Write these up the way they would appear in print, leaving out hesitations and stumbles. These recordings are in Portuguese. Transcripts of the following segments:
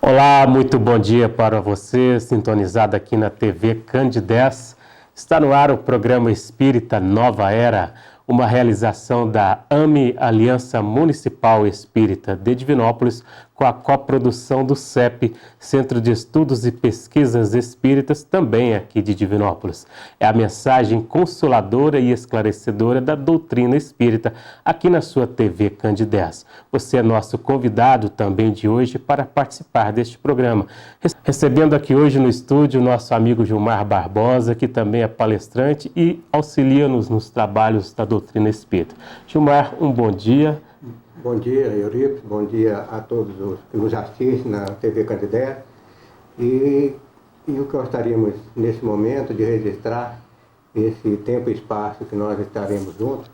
Olá, muito bom dia para você, sintonizado aqui na TV Candidez. Está no ar o programa Espírita Nova Era, uma realização da AME, Aliança Municipal Espírita de Divinópolis, com a coprodução do CEP, Centro de Estudos e Pesquisas Espíritas, também aqui de Divinópolis. É a mensagem consoladora e esclarecedora da doutrina espírita aqui na sua TV Candidez. Você é nosso convidado também de hoje para participar deste programa. Recebendo aqui hoje no estúdio o nosso amigo Gilmar Barbosa, que também é palestrante e auxilia-nos nos trabalhos da doutrina espírita. Gilmar, um bom dia. Bom dia, Eurico. Bom dia a todos os que nos assistem na TV Candidez. E o que gostaríamos, nesse momento, de registrar esse tempo e espaço que nós estaremos juntos,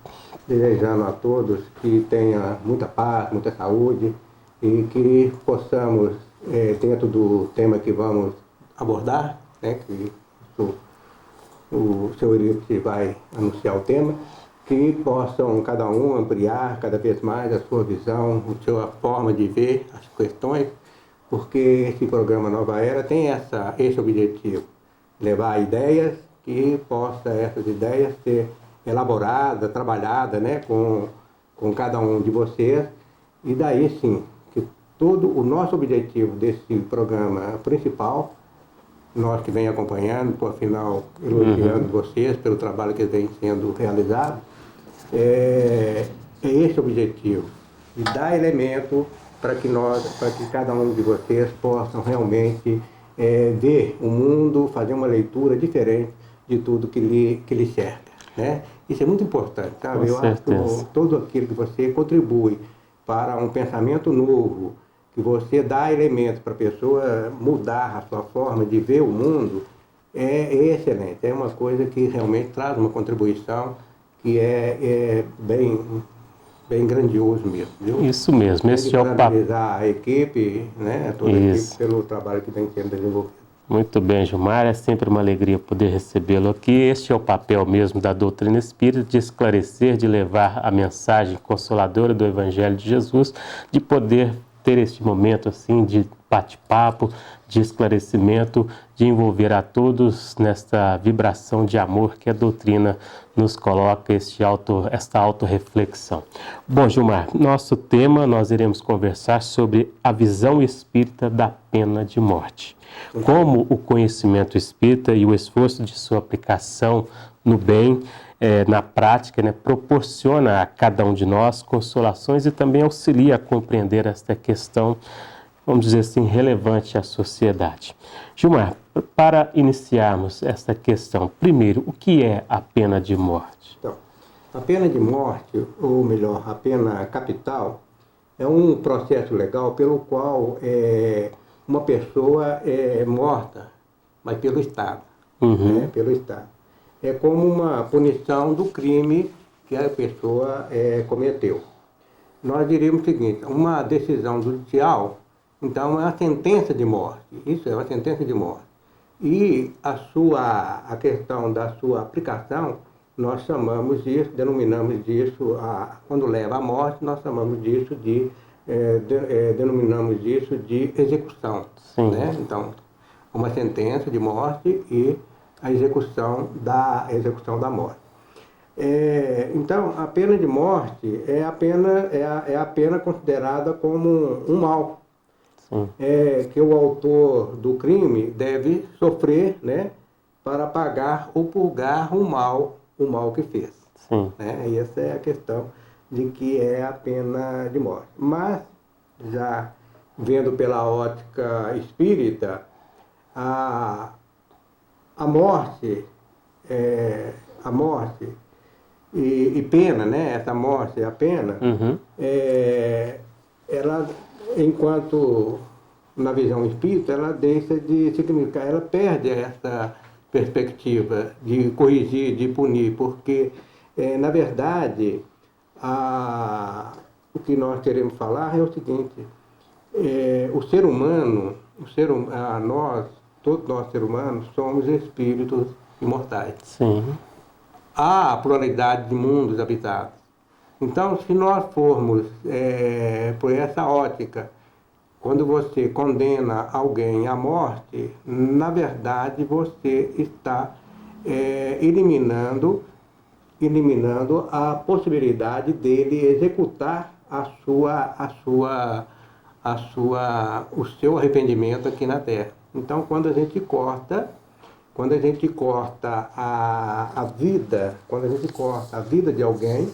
desejando a todos que tenha muita paz, muita saúde e que possamos, dentro do tema que vamos abordar, né, que o seu Eurico vai anunciar o tema, que possam cada um ampliar cada vez mais a sua visão, a sua forma de ver as questões, porque esse programa Nova Era tem esse objetivo, levar ideias que possa essas ideias ser elaboradas, trabalhadas, né, com cada um de vocês, e daí sim, que todo o nosso objetivo desse programa principal, nós que vem acompanhando, por afinal, elogiando vocês pelo trabalho que vem sendo realizado, é esse o objetivo, de dar elemento para que cada um de vocês possam realmente ver o mundo, fazer uma leitura diferente de tudo que lhe cerca, né? Isso é muito importante, sabe? Eu acho que todo aquilo que você contribui para um pensamento novo, que você dá elementos para a pessoa mudar a sua forma de ver o mundo, é excelente. É uma coisa que realmente traz uma contribuição que é bem grandioso mesmo. Viu? Isso mesmo. Esse é o parabenizar a equipe, né, toda a equipe, pelo trabalho que vem sendo desenvolvido. Muito bem, Gilmar, é sempre uma alegria poder recebê-lo aqui. Este é o papel mesmo da doutrina espírita, de esclarecer, de levar a mensagem consoladora do Evangelho de Jesus, de poder ter este momento assim de bate-papo, de esclarecimento, de envolver a todos nesta vibração de amor que a doutrina nos coloca, esta autorreflexão. Bom, Gilmar, nosso tema, nós iremos conversar sobre a visão espírita da pena de morte. Como o conhecimento espírita e o esforço de sua aplicação no bem, na prática, né, proporciona a cada um de nós consolações e também auxilia a compreender esta questão, vamos dizer assim, relevante à sociedade. Gilmar, para iniciarmos esta questão, primeiro, o que é a pena de morte? Então, a pena de morte, ou melhor, a pena capital, é um processo legal pelo qual uma pessoa é morta, mas pelo Estado. Né, pelo Estado. É como uma punição do crime que a pessoa cometeu. Nós diríamos o seguinte: uma decisão judicial, então, é uma sentença de morte. Isso é uma sentença de morte. E a questão da sua aplicação, nós chamamos disso, denominamos disso, quando leva à morte, nós chamamos disso denominamos disso de execução. Né? Então, uma sentença de morte e a execução da morte. Então, a pena de morte é a pena considerada como um mal. Que o autor do crime deve sofrer, né, para pagar ou purgar o mal que fez. Né? E essa é a questão de que é a pena de morte. Mas, já vendo pela ótica espírita, a morte e pena, né? Essa morte, a pena, ela, enquanto na visão espírita, ela deixa de significar, ela perde essa perspectiva de corrigir, de punir, porque, na verdade, o que nós queremos falar é o seguinte: o ser humano, todos nós seres humanos, somos espíritos imortais. Há a pluralidade de mundos habitados. Então, se nós formos por essa ótica, quando você condena alguém à morte, na verdade você está eliminando a possibilidade dele executar o seu arrependimento aqui na Terra. Então, quando a gente corta a vida de alguém,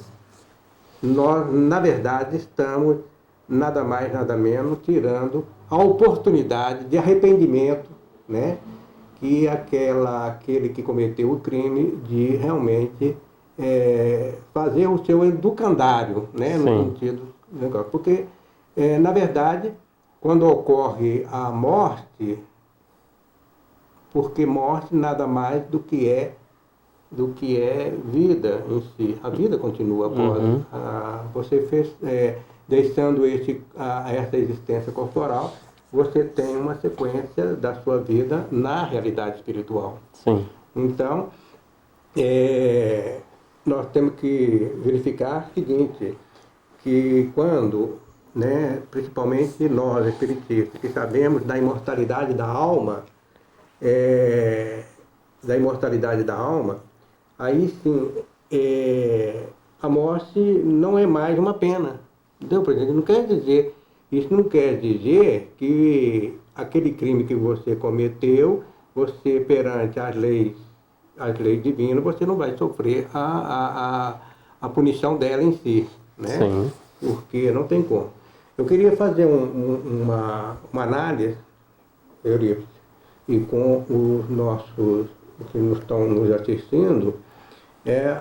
nós, na verdade, estamos nada mais, nada menos, tirando a oportunidade de arrependimento, né, que aquele que cometeu o crime de realmente fazer o seu educandário, né, no sentido, porque, na verdade, quando ocorre a morte, porque morte nada mais do que é vida em si. A vida continua após. Você fez, deixando essa existência corporal, você tem uma sequência da sua vida na realidade espiritual. Sim. Então, nós temos que verificar o seguinte, que quando, né, principalmente nós espiritistas, que sabemos da imortalidade da alma, aí sim, a morte não é mais uma pena. Entendeu? Por exemplo, isso não quer dizer que aquele crime que você cometeu, você perante as leis divinas, você não vai sofrer a punição dela em si, né? Sim. Porque não tem como. Eu queria fazer uma análise, Eurípides, e com os nossos que estão nos assistindo,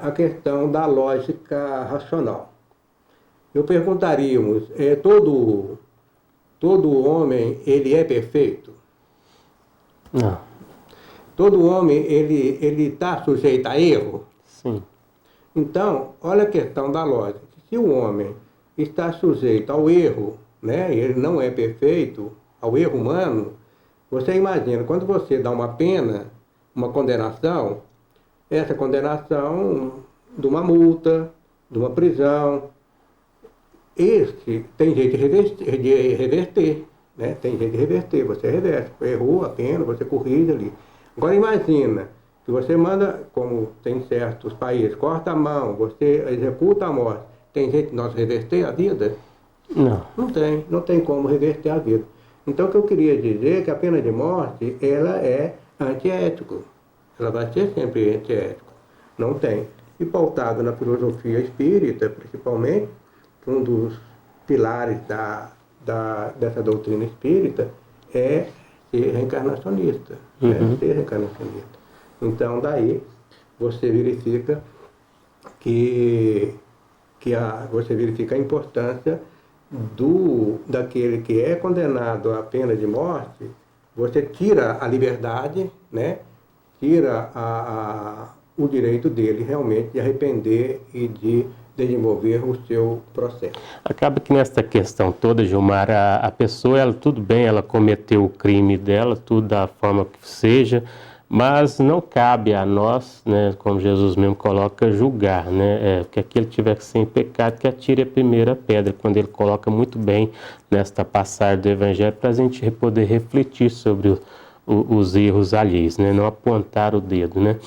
a questão da lógica racional. Eu perguntaríamos, todo homem, ele é perfeito? Não. Todo homem, ele está sujeito a erro? Sim. Então, olha a questão da lógica. Se o homem está sujeito ao erro, né, ele não é perfeito, ao erro humano, você imagina, quando você dá uma pena, uma condenação, essa condenação de uma multa, de uma prisão, tem jeito de reverter, né? Tem jeito de reverter, você reverte, errou a pena, você corrige ali. Agora imagina que você manda, como tem certos países, corta a mão, você executa a morte, tem jeito de nós reverter a vida? Não. Não tem como reverter a vida. Então o que eu queria dizer é que a pena de morte, ela é antiético. Ela vai ser sempre antiético. Não tem. E pautado na filosofia espírita, principalmente, um dos pilares dessa doutrina espírita é ser reencarnacionista. Ser reencarnacionista. Então, daí, você verifica você verifica a importância daquele que é condenado à pena de morte, você tira a liberdade, né? Tira o direito dele realmente de arrepender e de desenvolver o seu processo. Acaba que nessa questão toda, Gilmar, a pessoa, ela, tudo bem, ela cometeu o crime dela, tudo da forma que seja, mas não cabe a nós, né, como Jesus mesmo coloca, julgar, né, que aquele que tiver sem pecado que atire a primeira pedra, quando ele coloca muito bem nesta passagem do Evangelho, para a gente poder refletir sobre os erros alheios, né, não apontar o dedo, né.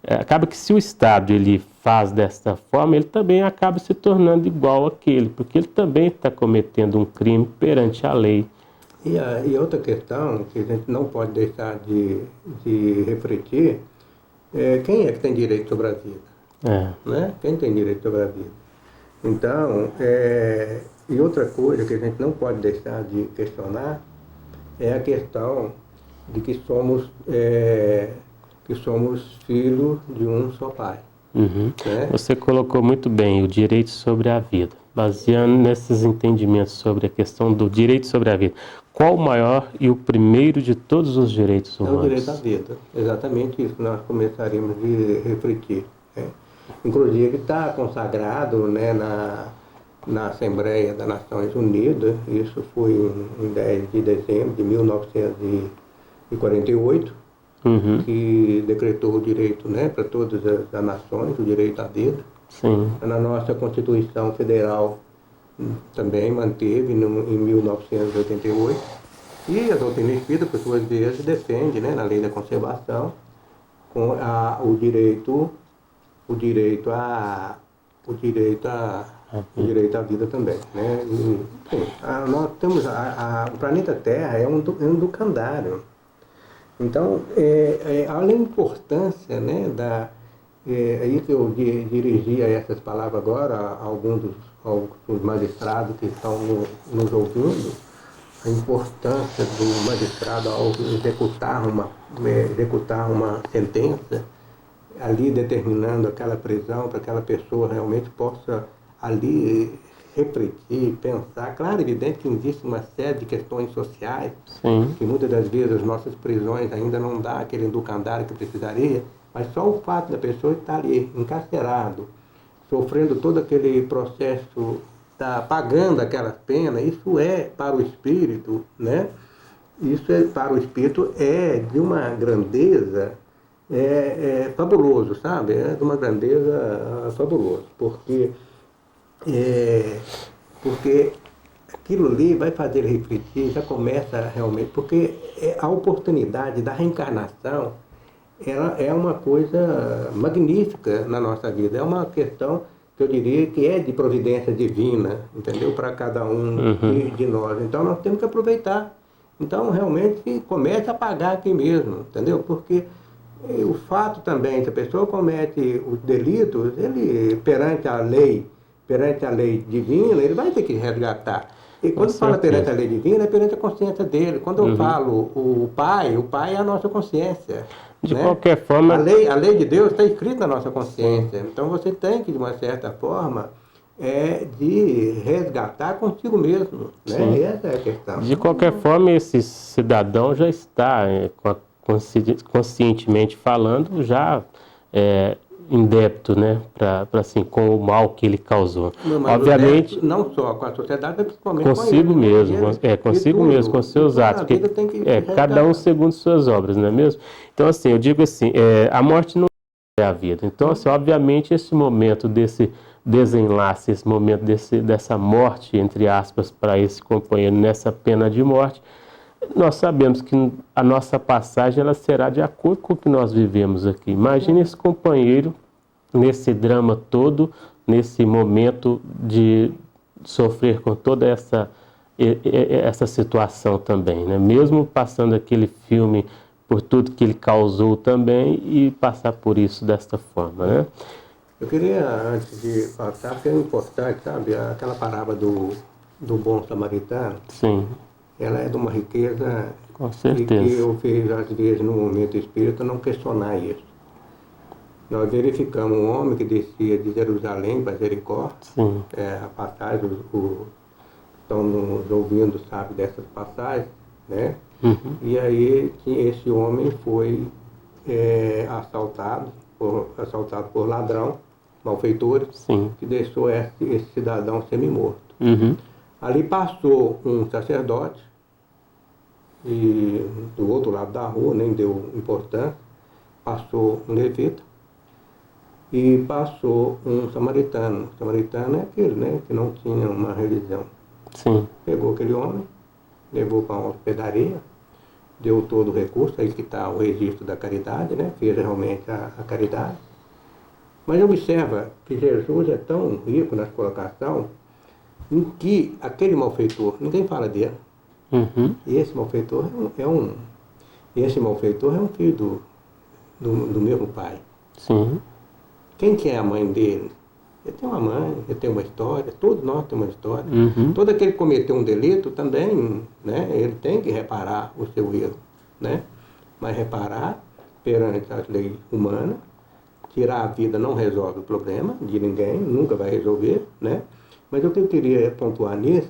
Acaba que se o Estado ele faz desta forma, ele também acaba se tornando igual àquele, porque ele também está cometendo um crime perante a lei. E outra questão que a gente não pode deixar de refletir quem é que tem direito sobre a vida? Né? Quem tem direito sobre a vida? Então, e outra coisa que a gente não pode deixar de questionar é a questão de que somos filhos de um só Pai. Né? Você colocou muito bem o direito sobre a vida. Baseando nesses entendimentos sobre a questão do direito sobre a vida, qual o maior e o primeiro de todos os direitos humanos? É o direito à vida. Exatamente isso que nós começaríamos de refletir. Né? Inclusive está consagrado, né, na Assembleia das Nações Unidas, isso foi em 10 de dezembro de 1948, que decretou o direito, né, para todas as nações, o direito à vida. Sim. Na nossa Constituição Federal também manteve em 1988. E a doutrina espírita, por sua vez, defende, né, na lei da conservação, com o direito à vida também, né? Bem, nós temos o planeta Terra é um educandário. Então, além da importância, né, aí que eu dirigia essas palavras agora a alguns dos magistrados que estão nos ouvindo, a importância do magistrado ao executar uma sentença, ali determinando aquela prisão para que aquela pessoa realmente possa ali refletir, pensar. Claro, é evidente que existe uma série de questões sociais, Sim. que muitas das vezes as nossas prisões ainda não dá aquele educandário que precisaria, mas só o fato da pessoa estar ali, encarcerado, sofrendo todo aquele processo, pagando aquela pena, isso é para o espírito, né? Isso para o espírito é de uma grandeza fabuloso, sabe? É de uma grandeza fabulosa, porque aquilo ali vai fazer ele refletir, já começa realmente, porque a oportunidade da reencarnação, ela é uma coisa magnífica na nossa vida, é uma questão que eu diria que é de providência divina, entendeu? Para cada um de nós. Então nós temos que aproveitar. Então realmente começa a pagar aqui mesmo, entendeu? Porque o fato também, se a pessoa comete os delitos, ele perante a lei divina, ele vai ter que resgatar. E quando fala perante a lei divina, é perante a consciência dele. Quando eu falo o pai é a nossa consciência. De né? qualquer forma... A lei de Deus está escrita na nossa consciência. Então você tem que, de uma certa forma, de resgatar consigo mesmo. Né? Essa é a questão. De qualquer forma, esse cidadão já está, conscientemente falando, já em débito, né, assim, com o mal que ele causou. Não, obviamente, não só com a sociedade, mas principalmente consigo com ele, mesmo, consigo mesmo, com seus atos, que cada um segundo suas obras, não é mesmo? Então, assim, eu digo assim, a morte não é a vida. Então, assim, obviamente, esse momento desse desenlace, esse momento dessa morte, entre aspas, para esse companheiro nessa pena de morte, nós sabemos que a nossa passagem ela será de acordo com o que nós vivemos aqui. Imagine esse companheiro nesse drama todo, nesse momento de sofrer com toda essa situação também, né? Mesmo passando aquele filme por tudo que ele causou também e passar por isso desta forma, né? Eu queria, antes de passar, porque é importante, sabe, aquela parábola do bom samaritano. Sim. Ela é de uma riqueza. Com certeza. E que eu fiz, às vezes, no momento espírita, não questionar isso. Nós verificamos um homem que descia de Jerusalém para Jericó. Sim. A passagem, estão nos ouvindo, sabe, dessas passagens, né? E aí esse homem foi assaltado por ladrão, malfeitores, Sim. que deixou esse cidadão semi-morto. Ali passou um sacerdote, e do outro lado da rua, nem deu importância, passou um levita e passou um samaritano. O samaritano é aquele, né, que não tinha uma religião. Sim. Pegou aquele homem, levou para uma hospedaria, deu todo o recurso, aí que está o registro da caridade, né, fez realmente a caridade. Mas observa que Jesus é tão rico na colocação em que aquele malfeitor, ninguém fala dele. E esse malfeitor é um filho do mesmo pai. Sim. Quem que é a mãe dele? Ele tem uma mãe, ele tem uma história, todos nós temos uma história. Todo aquele que cometeu um delito também, né, ele tem que reparar o seu erro, né? Mas reparar perante as leis humanas, tirar a vida não resolve o problema de ninguém, nunca vai resolver, né? Mas o que eu queria pontuar nisso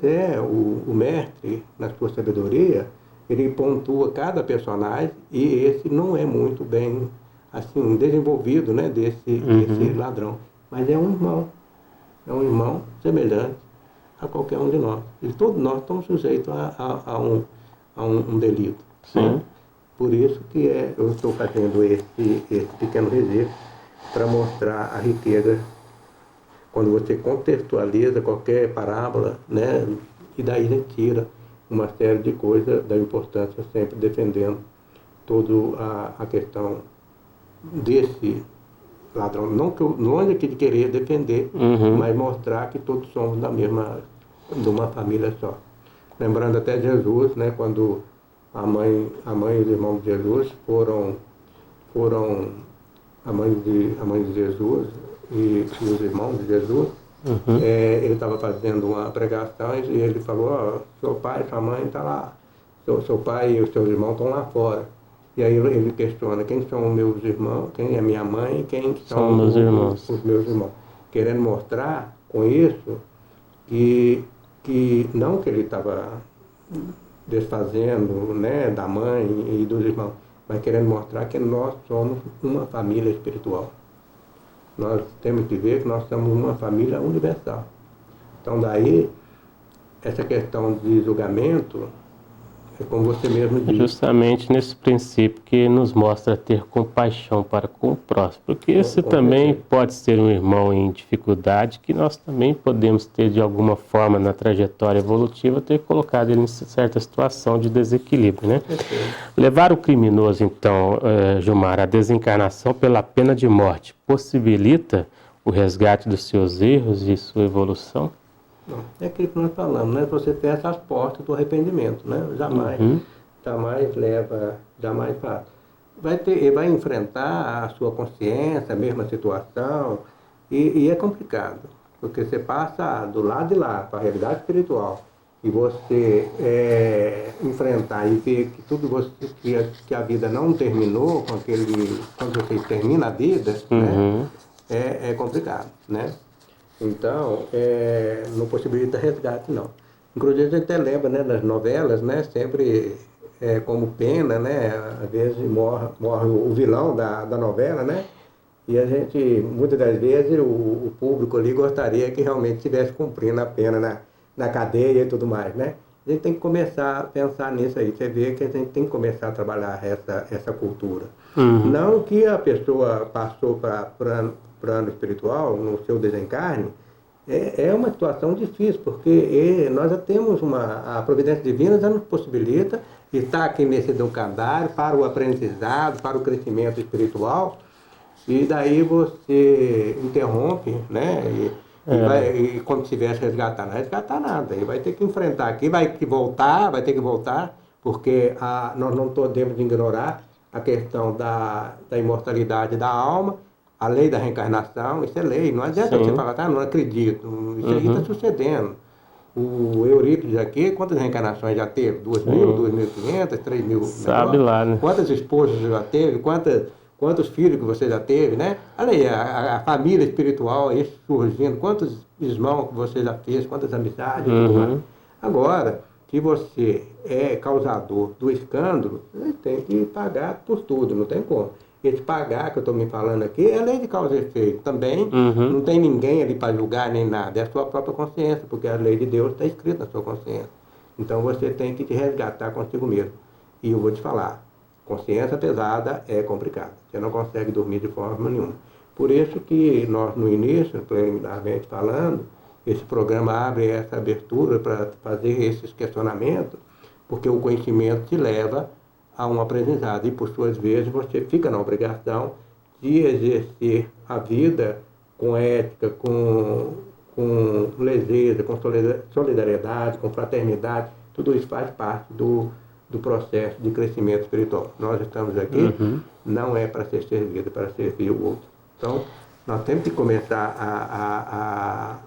o mestre, na sua sabedoria, ele pontua cada personagem e esse não é muito bem assim, desenvolvido, né, desse ladrão. Mas é um irmão semelhante a qualquer um de nós. E todos nós estamos sujeitos a um delito. Sim. Né? Por isso que eu estou fazendo esse pequeno registro para mostrar a riqueza quando você contextualiza qualquer parábola, né, e daí a gente tira uma série de coisas da importância, sempre defendendo toda a questão desse ladrão. Não é de querer defender, mas mostrar que todos somos de uma família só. Lembrando até Jesus, né, quando a mãe e os irmãos de Jesus foram a mãe de Jesus e os irmãos de Jesus, ele estava fazendo uma pregação e ele falou, ó, seu pai e sua mãe estão lá, seu pai e os seus irmãos estão lá fora. E aí ele questiona, quem são meus irmãos, quem é minha mãe e quem são meus irmãos. Os meus irmãos. Querendo mostrar com isso que não que ele estava desfazendo, né, da mãe e dos irmãos, mas querendo mostrar que nós somos uma família espiritual. Nós temos que ver que nós somos uma família universal. Então daí, essa questão de julgamento, é como você mesmo disse. Justamente nesse princípio que nos mostra ter compaixão para com o próximo. Porque esse também pode ser um irmão em dificuldade que nós também podemos ter de alguma forma na trajetória evolutiva ter colocado ele em certa situação de desequilíbrio, né? Levar o criminoso, então, Gilmar, à desencarnação pela pena de morte possibilita o resgate dos seus erros e sua evolução? Não, é aquilo que nós falamos, né? Você fecha as portas do arrependimento, né? Jamais faz. Ele vai enfrentar a sua consciência, a mesma situação, e é complicado, porque você passa do lado de lá, para a realidade espiritual, e você enfrentar e ver que tudo que a vida não terminou quando você termina a vida, né? É complicado, né? Então, não possibilita resgate, não. Inclusive, a gente até lembra, né, nas novelas, né, sempre como pena, né, às vezes morre o vilão da novela, né, e a gente, muitas das vezes, o público ali gostaria que realmente estivesse cumprindo a pena na cadeia e tudo mais, né. A gente tem que começar a pensar nisso aí, você vê que a gente tem que começar a trabalhar essa cultura. Não que a pessoa passou para plano espiritual, no seu desencarne, é uma situação difícil, porque nós já temos a providência divina já nos possibilita estar aqui nesse educandário para o aprendizado, para o crescimento espiritual, e daí você interrompe, né? E como se tivesse resgatar, não resgatar nada, ele vai ter que enfrentar aqui, vai ter que voltar, porque nós não podemos ignorar a questão da imortalidade da alma, a lei da reencarnação, isso é lei, não adianta você falar, não acredito, isso aí está sucedendo. O Eurípides aqui, quantas reencarnações já teve? 2.000, 2.500, 3.000? Sabe lá, né? Quantas esposas já teve? Quantos filhos que você já teve, né? Olha aí, a família espiritual aí surgindo, quantos irmãos que você já fez, quantas amizades, tudo mais. Agora, se você é causador do escândalo, você tem que pagar por tudo, não tem como. Esse pagar que eu estou me falando aqui é lei de causa e efeito. Também não tem ninguém ali para julgar nem nada, é a sua própria consciência, porque a lei de Deus está escrita na sua consciência. Então você tem que te resgatar consigo mesmo. E eu vou te falar, consciência pesada é complicado. Você não consegue dormir de forma nenhuma. Por isso que nós, no início, preliminarmente falando, esse programa abre essa abertura para fazer esses questionamentos, porque o conhecimento te leva a um aprendizado e, por suas vezes, você fica na obrigação de exercer a vida com ética, com leveza, com solidariedade, com fraternidade. Tudo isso faz parte do processo de crescimento espiritual. Nós estamos aqui, não é para ser servido, é para servir o outro. Então, nós temos que começar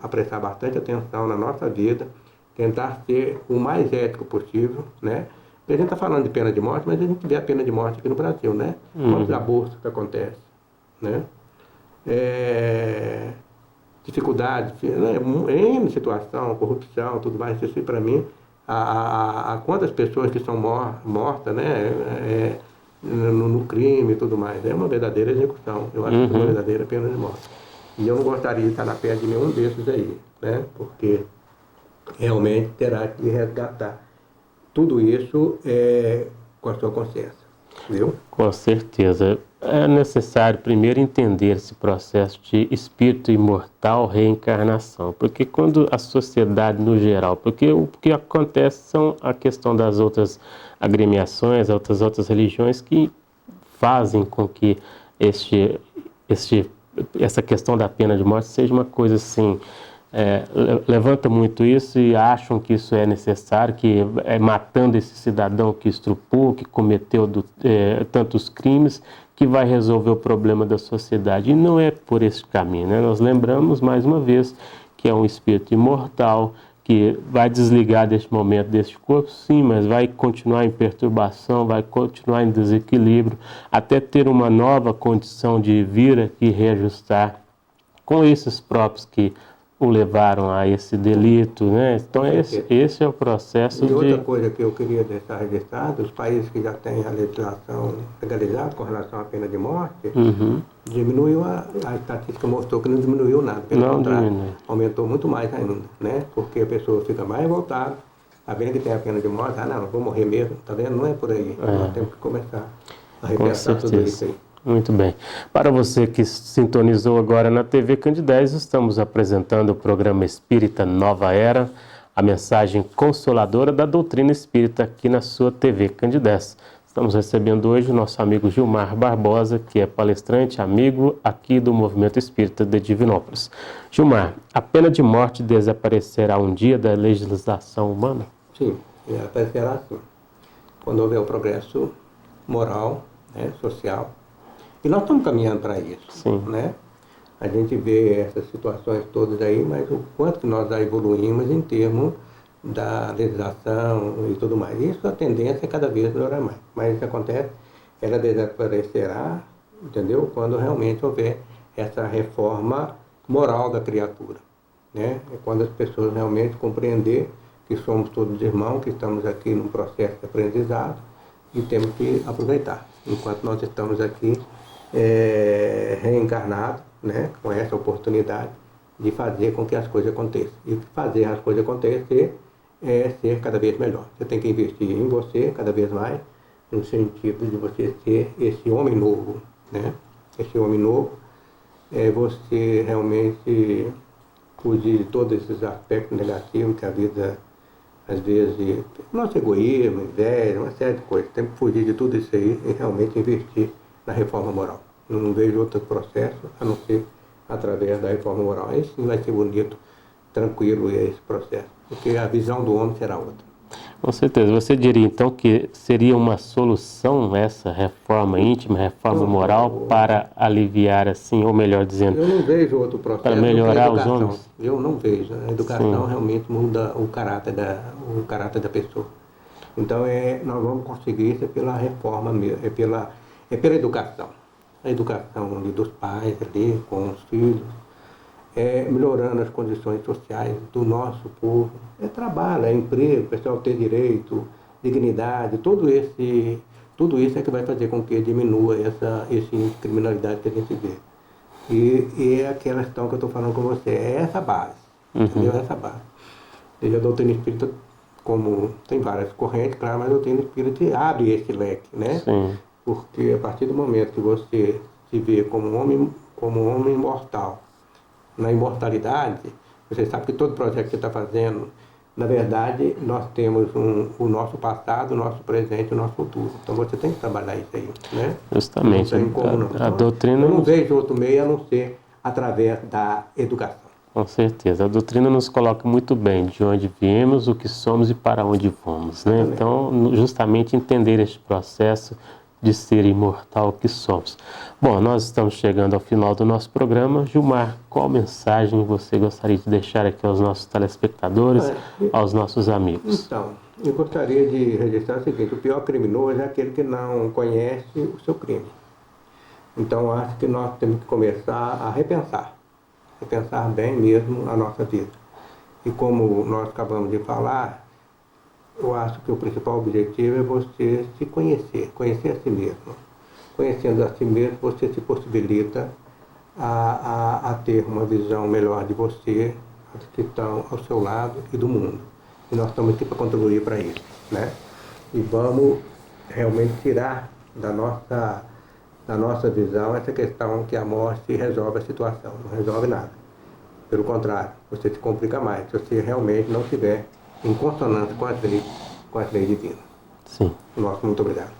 a prestar bastante atenção na nossa vida, tentar ser o mais ético possível, né? A gente está falando de pena de morte, mas a gente vê a pena de morte aqui no Brasil, né? Quantos abortos que acontecem, né? Dificuldade, em situação, corrupção, tudo mais, isso para mim, quantas pessoas que são mortas, né? No crime e tudo mais, é uma verdadeira execução, eu acho que é uma verdadeira pena de morte. E eu não gostaria de estar na pele de nenhum desses aí, né? Porque realmente terá que resgatar tudo isso com a sua consciência, viu? Com certeza. É necessário primeiro entender esse processo de espírito imortal, reencarnação, porque quando a sociedade no geral, porque o que acontece são a questão das outras agremiações, outras religiões que fazem com que essa questão da pena de morte seja uma coisa assim, levanta muito isso e acham que isso é necessário, que matando esse cidadão que estrupou, que cometeu tantos crimes, que vai resolver o problema da sociedade. E não é por esse caminho, né? Nós lembramos, mais uma vez, que é um espírito imortal, que vai desligar deste momento deste corpo, sim, mas vai continuar em perturbação, vai continuar em desequilíbrio, até ter uma nova condição de vir aqui reajustar com esses próprios que o levaram a esse delito, né? Então esse é o processo de... E outra coisa que eu queria deixar registrado, os países que já têm a legislação legalizada com relação à pena de morte, diminuiu, a estatística mostrou que não diminuiu nada, pelo contrário, aumentou muito mais ainda, né? Porque a pessoa fica mais revoltada, sabendo que tem a pena de morte, não, vou morrer mesmo, tá vendo? Não é por aí, nós temos que começar a repensar tudo isso aí. Muito bem. Para você que sintonizou agora na TV Candidez, estamos apresentando o programa Espírita Nova Era, a mensagem consoladora da doutrina espírita aqui na sua TV Candidez. Estamos recebendo hoje o nosso amigo Gilmar Barbosa, que é palestrante, amigo aqui do Movimento Espírita de Divinópolis. Gilmar, a pena de morte desaparecerá um dia da legislação humana? Sim, aparecerá sim. Quando houver o progresso moral, né, social. E nós estamos caminhando para isso, sim, né? A gente vê essas situações todas aí, mas o quanto que nós já evoluímos em termos da legislação e tudo mais. Isso, a tendência é cada vez melhorar mais. Mas isso acontece, ela desaparecerá, entendeu? Quando realmente houver essa reforma moral da criatura, né? É quando as pessoas realmente compreender que somos todos irmãos, que estamos aqui num processo de aprendizado e temos que aproveitar. Enquanto nós estamos aqui reencarnados, né, com essa oportunidade de fazer com que as coisas aconteçam. E fazer as coisas acontecer é ser cada vez melhor. Você tem que investir em você cada vez mais, no sentido de você ser esse homem novo, né? Esse homem novo é você realmente fugir de todos esses aspectos negativos que a vida, às vezes, nosso egoísmo, inveja, uma série de coisas. Tem que fugir de tudo isso aí e realmente investir na reforma moral. Eu não vejo outro processo a não ser através da reforma moral. Aí sim vai ser bonito, tranquilo esse processo, porque a visão do homem será outra. Com certeza. Você diria então que seria uma solução essa reforma íntima, reforma moral, para aliviar assim, ou melhor dizendo... Eu não vejo outro processo para melhorar os homens? Eu não vejo. A educação realmente muda o caráter da pessoa. Então nós vamos conseguir isso pela reforma mesmo, pela educação. A educação dos pais ali, com os filhos, melhorando as condições sociais do nosso povo. É trabalho, é emprego, o pessoal ter direito, dignidade, tudo isso é que vai fazer com que diminua essa índice de criminalidade que a gente vê. E é aquela questão que eu estou falando com você, é essa base, entendeu? É essa base. E a doutrina espírita, como tem várias correntes, claro, mas a doutrina espírita abre esse leque, né? Sim. Porque a partir do momento que você se vê como um homem imortal, na imortalidade, você sabe que todo projeto que você está fazendo, na verdade, nós temos o nosso passado, o nosso presente e o nosso futuro. Então você tem que trabalhar isso aí, né? Justamente. Não tem como não. A doutrina... Eu não vejo outro meio a não ser através da educação. Com certeza. A doutrina nos coloca muito bem de onde viemos, o que somos e para onde vamos, né? Então, justamente entender este processo de ser imortal que somos. Bom, nós estamos chegando ao final do nosso programa. Gilmar, qual mensagem você gostaria de deixar aqui aos nossos telespectadores, aos nossos amigos? Então, eu gostaria de registrar o seguinte: o pior criminoso é aquele que não conhece o seu crime. Então, acho que nós temos que começar a repensar bem mesmo a nossa vida. E como nós acabamos de falar, eu acho que o principal objetivo é você se conhecer a si mesmo. Conhecendo a si mesmo, você se possibilita a ter uma visão melhor de você, dos que estão ao seu lado e do mundo. E nós estamos aqui para contribuir para isso, né? E vamos realmente tirar da nossa na nossa visão, essa questão que a morte resolve a situação, não resolve nada. Pelo contrário, você se complica mais, se você realmente não estiver em consonância com as leis divinas. Sim. Nosso muito obrigado.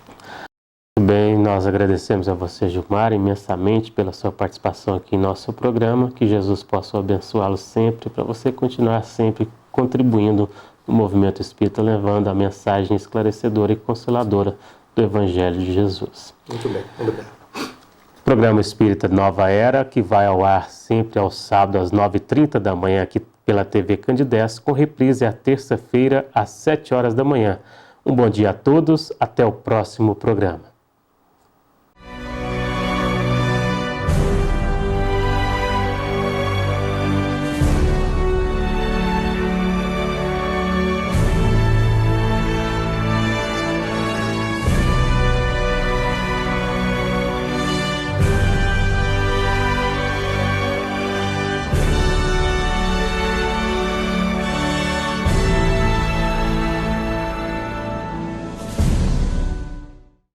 Muito bem, nós agradecemos a você, Gilmar, imensamente pela sua participação aqui em nosso programa. Que Jesus possa abençoá-lo sempre, para você continuar sempre contribuindo no movimento espírita, levando a mensagem esclarecedora e consoladora do Evangelho de Jesus. Muito bem, obrigado. Programa Espírita Nova Era, que vai ao ar sempre aos sábados às 9h30 da manhã aqui pela TV Candidez, com reprise à terça-feira às 7 horas da manhã. Um bom dia a todos, até o próximo programa.